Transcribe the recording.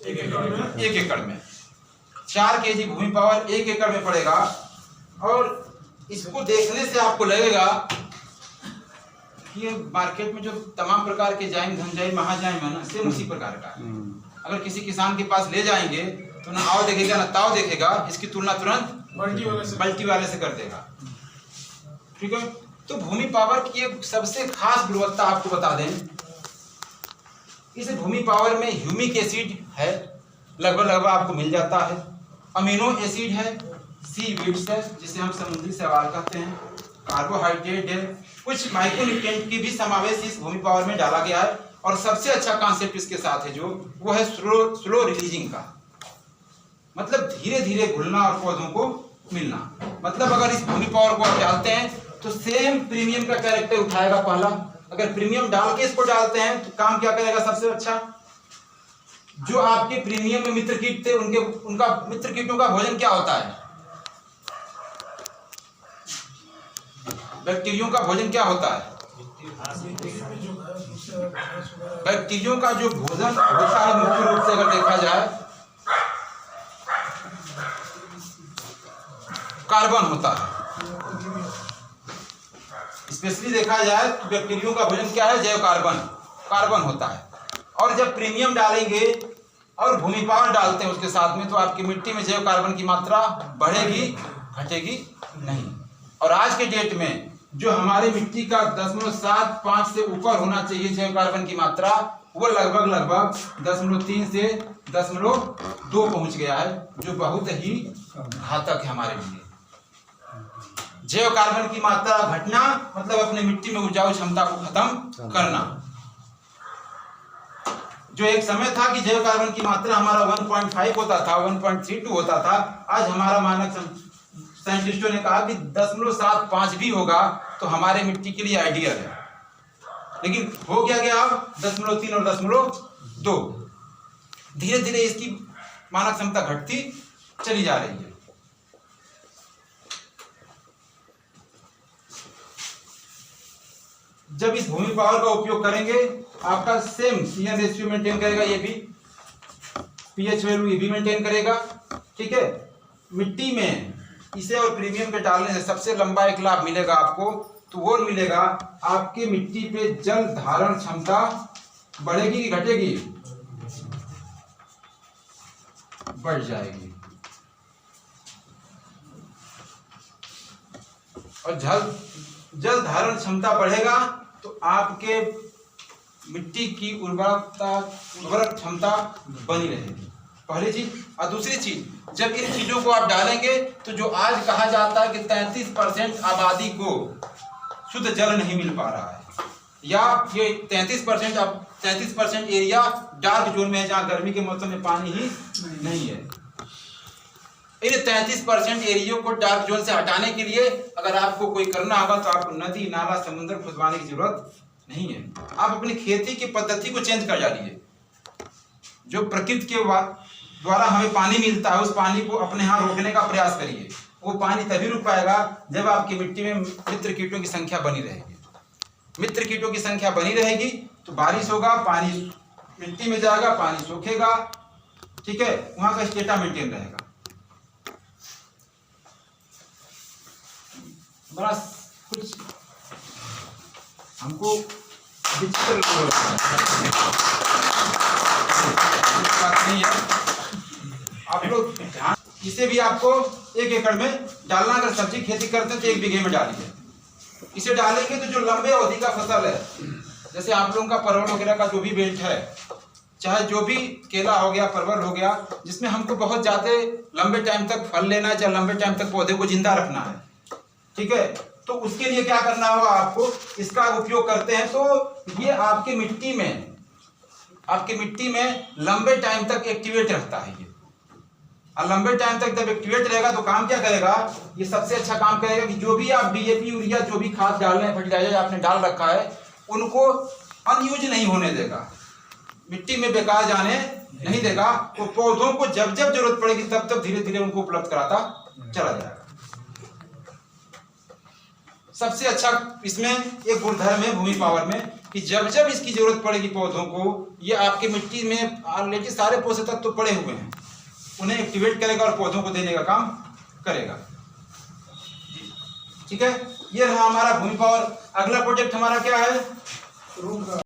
1 एकड़ में 4 kg भूमि power 1 एकड़ में पड़ेगा। और इसको देखने से आपको लगेगा कि ये मार्केट में जो तमाम प्रकार के जाइम धनजाइम महाजाइम है ना, सेम उसी प्रकार का है। अगर किसी किसान के पास ले जाएंगे तो ना आओ देखेगा ना ताव देखेगा, इसकी तुलना तुरंत मल्टी वाले से कर देगा। ठीक है, तो भूमि पावर की एक सबसे खास गुणवत्ता आपको बता दें, इस भूमि पावर में ह्यूमिक एसिड है, लगभग आपको मिल जाता है। अमीनो एसिड है, सी वीड्स है जिसे हम समुद्री शैवाल कहते हैं, कार्बोहाइड्रेट है, कुछ माइक्रोन्यूट्रिएंट की भी समावेश इस भूमि पावर में डाला गया है। और सबसे अच्छा कॉन्सेप्ट इसके साथ है जो वो है स्लो रिलीजिंग का, मतलब धीरे धीरे घुलना और पौधों को मिलना। मतलब अगर इस भूमि पावर को आप डालते हैं तो सेम प्रीमियम का कैरेक्टर उठाएगा पहला। अगर प्रीमियम डाल के इसको डालते हैं तो काम क्या करेगा, सबसे अच्छा जो आपके प्रीमियम में मित्र कीट थे उनका मित्र कीटों का भोजन क्या होता है, बैक्टीरियों का भोजन क्या होता है, बैक्टीरियों का जो भोजन होता है मुख्य रूप से अगर देखा जाए कार्बन होता है। स्पेशली देखा जाए तो बैक्टीरियों का भोजन क्या है, जैव कार्बन होता है। और जब प्रीमियम डालेंगे और भूमि पावर डालते हैं उसके साथ में तो आपकी मिट्टी में जैव कार्बन की मात्रा बढ़ेगी घटेगी नहीं। और आज के डेट में जो हमारी मिट्टी का 0.75 से ऊपर होना चाहिए जैव कार्बन की मात्रा, वो लगभग 0.3 से 0.2 पहुंच गया है, जो बहुत ही घातक है हमारे लिए। जैव कार्बन की मात्रा घटना मतलब अपने मिट्टी में उपजाऊ क्षमता को खत्म करना। जो एक समय था कि जैव कार्बन की मात्रा हमारा 1.5 होता था, 1.32 होता था, आज हमारा मानक साइंटिस्टों ने कहा कि 0.75 भी होगा तो हमारे मिट्टी के लिए आइडियल है। लेकिन हो गया अब 0.3 और 0.2। धीरे धीरे इसकी मानक क्षमता घटती चली जा रही है। जब इस भूमि पावर का उपयोग करेंगे आपका सेम pH रेशियो मेंटेन करेगा, ये भी pH वैल्यू ये भी मेंटेन करेगा। ठीक है, मिट्टी में इसे और प्रीमियम पे डालने से सबसे लंबा एक लाभ मिलेगा आपको, तो वो मिलेगा आपके मिट्टी पे जल धारण क्षमता बढ़ेगी कि घटेगी, बढ़ जाएगी। और जल धारण क्षमता बढ़ेगा तो आपके मिट्टी की उर्वरक क्षमता बनी रहेगी, पहली चीज। और दूसरी चीज, जब इन चीजों को आप डालेंगे तो जो आज कहा जाता है कि 33% आबादी को शुद्ध जल नहीं मिल पा रहा है, या ये 33% एरिया डार्क जोन में है जहां गर्मी के मौसम में पानी ही नहीं है। इन 33% एरिया को डार्क जोन से हटाने के लिए अगर आपको कोई करना होगा तो आपको नदी नाला समुद्र खुदवाने की जरूरत नहीं है। आप अपनी खेती की पद्धति को चेंज कर डालिए। जो प्रकृति के द्वारा हमें पानी मिलता है उस पानी को अपने यहाँ रोकने का प्रयास करिए। वो पानी तभी रुक पाएगा जब आपकी मिट्टी में मित्र कीटों की संख्या बनी रहेगी। मित्र कीटों की संख्या बनी रहेगी तो बारिश होगा, पानी मिट्टी में जाएगा, पानी सूखेगा। ठीक है, वहां का स्टेटा मेंटेन रहेगा। बड़ा कुछ हमको बात नहीं है, आप लोग ध्यान। इसे भी आपको 1 एकड़ में डालना। अगर सब्जी खेती करते हैं तो 1 बीघे में डालिए। इसे डालेंगे तो जो लंबे अवधि का फसल है, जैसे आप लोगों का परवल वगैरह का जो भी बेल्ट है, चाहे जो भी केला हो गया, परवल हो गया, जिसमें हमको बहुत ज्यादा लंबे टाइम तक फल लेना है, चाहे लंबे टाइम तक पौधे को जिंदा रखना है। ठीक है, तो उसके लिए क्या करना होगा आपको, इसका उपयोग करते हैं तो ये आपके मिट्टी में लंबे टाइम तक एक्टिवेट रखता है ये। और लंबे टाइम तक जब एक्टिवेट रहेगा तो काम क्या करेगा, ये सबसे अच्छा काम करेगा कि जो भी आप डीएपी यूरिया जो भी खाद डाल रहे हैं, फर्टिलाइजर आपने डाल रखा है, उनको अनयूज नहीं होने देगा, मिट्टी में बेकार जाने नहीं देगा। तो पौधों को जब जब जरूरत पड़ेगी तब तब धीरे धीरे उनको उपलब्ध कराता चला जाएगा। सबसे अच्छा इसमें एक गुणधर्म है भूमि पावर में कि जब जब इसकी जरूरत पड़ेगी पौधों को, ये आपके मिट्टी में ऑलरेडी सारे पोषक तत्व तो पड़े हुए हैं, उन्हें एक्टिवेट करेगा और पौधों को देने का काम करेगा। ठीक है, ये रहा हमारा भूमि पावर। अगला प्रोजेक्ट हमारा क्या है?